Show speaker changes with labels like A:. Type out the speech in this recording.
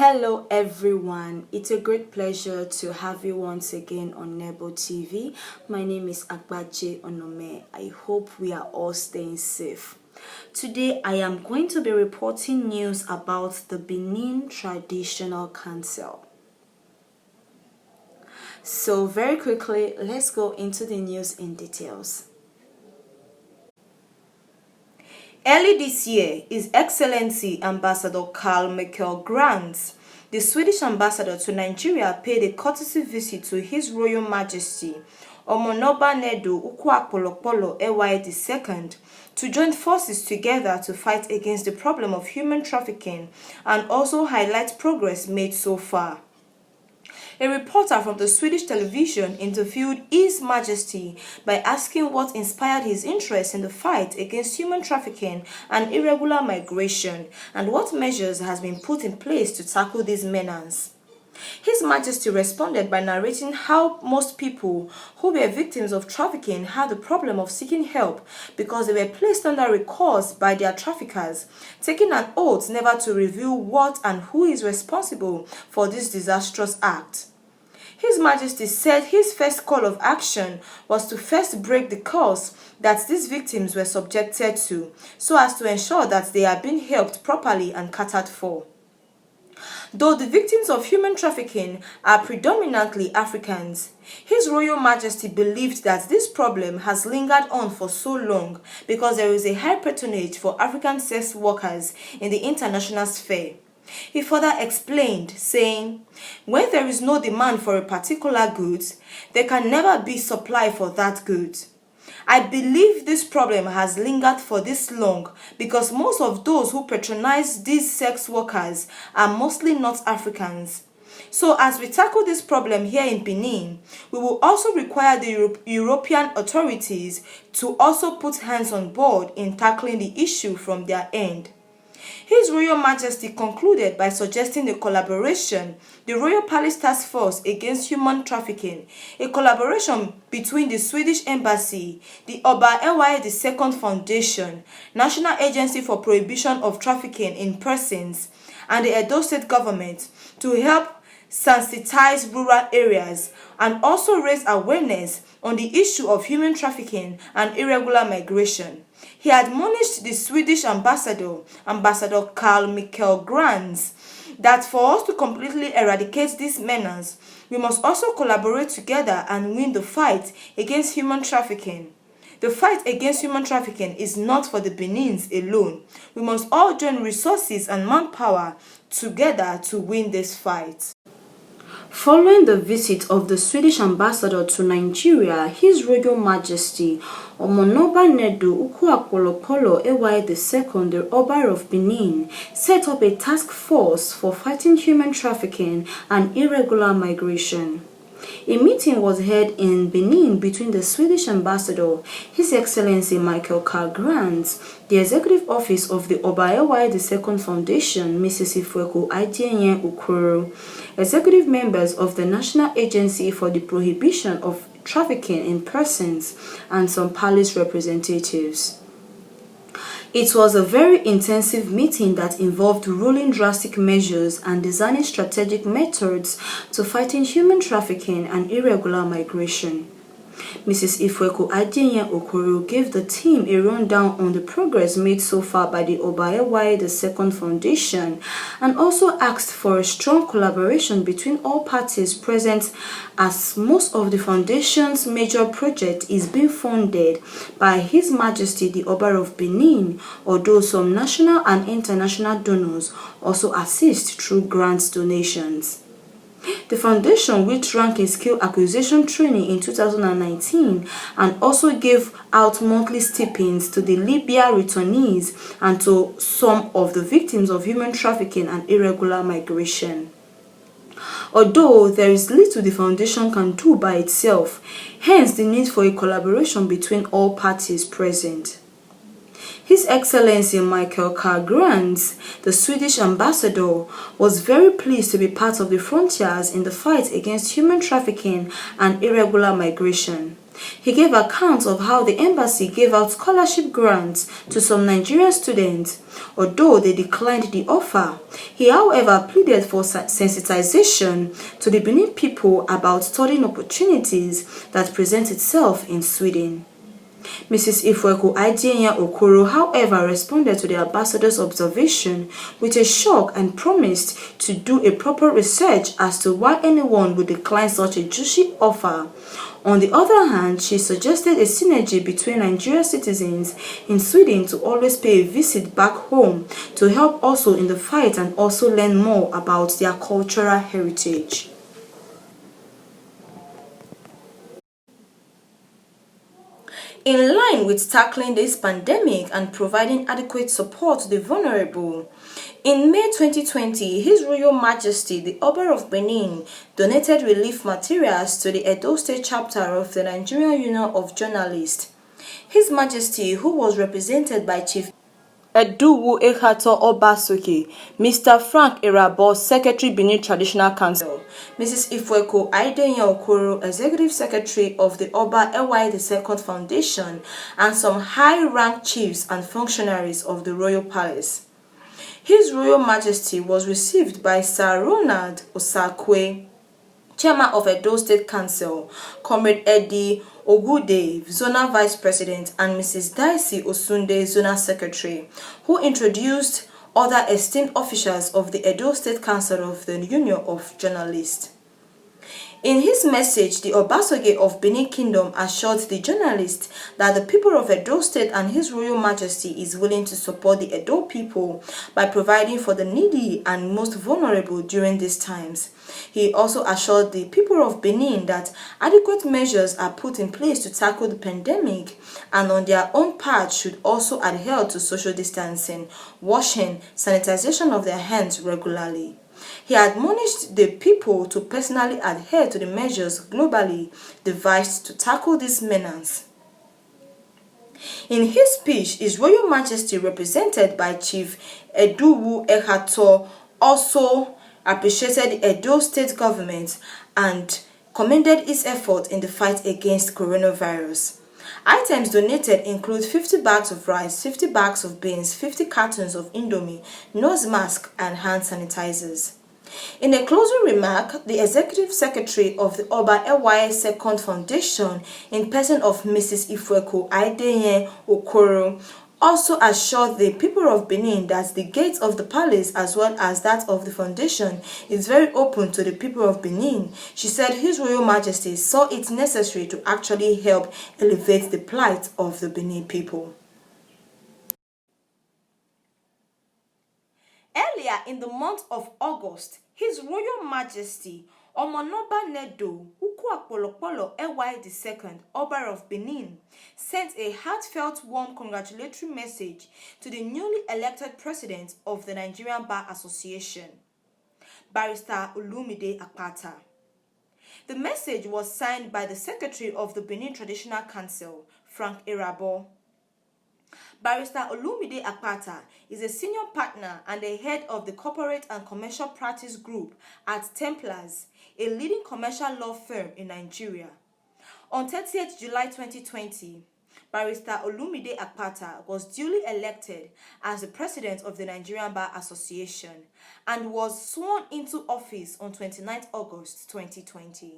A: Hello everyone, it's a great pleasure to have you once again on Nebo TV. My name is Agbaje Onome. I hope we are all staying safe. Today I am going to be reporting news about the Benin Traditional Council. So very quickly, let's go into the news in details. Early this year, His Excellency Ambassador Carl Michael Grants, the Swedish ambassador to Nigeria, paid a courtesy visit to His Royal Majesty Omonoba Nedu Ukwu-Akpolokpolo Ewaye II to join forces together to fight against the problem of human trafficking and also highlight progress made so far. A reporter from the Swedish television interviewed His Majesty by asking what inspired his interest in the fight against human trafficking and irregular migration and what measures has been put in place to tackle these menace. His Majesty responded by narrating how most people who were victims of trafficking had the problem of seeking help because they were placed under recourse by their traffickers, taking an oath never to reveal what and who is responsible for this disastrous act. His Majesty said his first call of action was to first break the curse that these victims were subjected to, so as to ensure that they are being helped properly and catered for. Though the victims of human trafficking are predominantly Africans, His Royal Majesty believed that this problem has lingered on for so long because there is a high patronage for African sex workers in the international sphere. He further explained, saying, "When there is no demand for a particular good, there can never be supply for that good. I believe this problem has lingered for this long because most of those who patronize these sex workers are mostly not Africans. So as we tackle this problem here in Benin, we will also require the European authorities to also put hands on board in tackling the issue from their end." His Royal Majesty concluded by suggesting a collaboration, the Royal Palace Task Force Against Human Trafficking, a collaboration between the Swedish Embassy, the Oba Ewaye II Foundation, National Agency for Prohibition of Trafficking in Persons, and the Edo State government to help sensitize rural areas and also raise awareness on the issue of human trafficking and irregular migration. He admonished the Swedish ambassador, Ambassador Carl Michael Grants, that for us to completely eradicate this menace, we must also collaborate together and win the fight against human trafficking. The fight against human trafficking is not for the Benins alone. We must all join resources and manpower together to win this fight. Following the visit of the Swedish ambassador to Nigeria, His Royal Majesty Omonoba Nedu Ukwu-Akpolokpolo Ewaye II, the Oba of Benin, set up a task force for fighting human trafficking and irregular migration. A meeting was held in Benin between the Swedish ambassador, His Excellency Michael Carl Grants, the Executive Office of the Oba Ewaye II Foundation, Mrs. Ifweku Adienye Ukuru, executive members of the National Agency for the Prohibition of Trafficking in Persons, and some palace representatives. It was a very intensive meeting that involved rolling drastic measures and designing strategic methods to fighting human trafficking and irregular migration. Mrs. Ifweku Adienye Okoro gave the team a rundown on the progress made so far by the Oba Ewaye II Foundation and also asked for a strong collaboration between all parties present, as most of the foundation's major project is being funded by His Majesty the Oba of Benin, although some national and international donors also assist through grants donations. The foundation, which ran a skill acquisition training in 2019 and also gave out monthly stipends to the Libya returnees and to some of the victims of human trafficking and irregular migration. Although there is little the foundation can do by itself, hence the need for a collaboration between all parties present. His Excellency Michael Carl Grants, the Swedish ambassador, was very pleased to be part of the frontiers in the fight against human trafficking and irregular migration. He gave accounts of how the embassy gave out scholarship grants to some Nigerian students, although they declined the offer. He, however, pleaded for sensitization to the Benin people about studying opportunities that present itself in Sweden. Mrs. Ifweko Idenya Okoro, however, responded to the ambassador's observation with a shock and promised to do a proper research as to why anyone would decline such a juicy offer. On the other hand, she suggested a synergy between Nigerian citizens in Sweden to always pay a visit back home to help also in the fight and also learn more about their cultural heritage. In line with tackling this pandemic and providing adequate support to the vulnerable, in May 2020, His Royal Majesty the Oba of Benin donated relief materials to the Edo State chapter of the Nigerian Union of Journalists. His Majesty, who was represented by Chief Eduwu Ekato Obasoke, Mr. Frank Irabo, Secretary Benin Traditional Council, Mrs. Ifweko Idenya Okoro, Executive Secretary of the Oba Ewa II Foundation, and some high-ranked chiefs and functionaries of the Royal Palace. His Royal Majesty was received by Sir Ronald Osakwe, Chairman of Edo State Council, Comrade Eddie Ogude, Zonal Vice President, and Mrs. Daisy Osunde, Zonal Secretary, who introduced other esteemed officials of the Edo State Council of the Union of Journalists. In his message, the Obasoge of Benin Kingdom assured the journalists that the people of Edo State and His Royal Majesty is willing to support the Edo people by providing for the needy and most vulnerable during these times. He also assured the people of Benin that adequate measures are put in place to tackle the pandemic and on their own part should also adhere to social distancing, washing, sanitization of their hands regularly. He admonished the people to personally adhere to the measures globally devised to tackle this menace. In his speech, His Royal Majesty, represented by Chief Eduwu Ekato, also appreciated the Edo State government and commended its effort in the fight against coronavirus. Items donated include 50 bags of rice, 50 bags of beans, 50 cartons of Indomie, nose masks, and hand sanitizers. In a closing remark, the Executive Secretary of the Oba Ewa II Foundation, in person of Mrs. Ifweko Idenya Okoro, also assured the people of Benin that the gates of the palace as well as that of the foundation is very open to the people of Benin. She said His Royal Majesty saw it necessary to actually help elevate the plight of the Benin people. Earlier in the month of August, His Royal Majesty Omonoba Nedo Ukwu Ewa II, Oba of Benin, sent a heartfelt warm congratulatory message to the newly elected president of the Nigerian Bar Association, Barrister Olumide Akpata. The message was signed by the Secretary of the Benin Traditional Council, Frank Irabo. Barrister Olumide Akpata is a senior partner and the head of the Corporate and Commercial Practice Group at Templars, a leading commercial law firm in Nigeria. On 30th July 2020, Barrister Olumide Akpata was duly elected as the president of the Nigerian Bar Association and was sworn into office on 29th August 2020.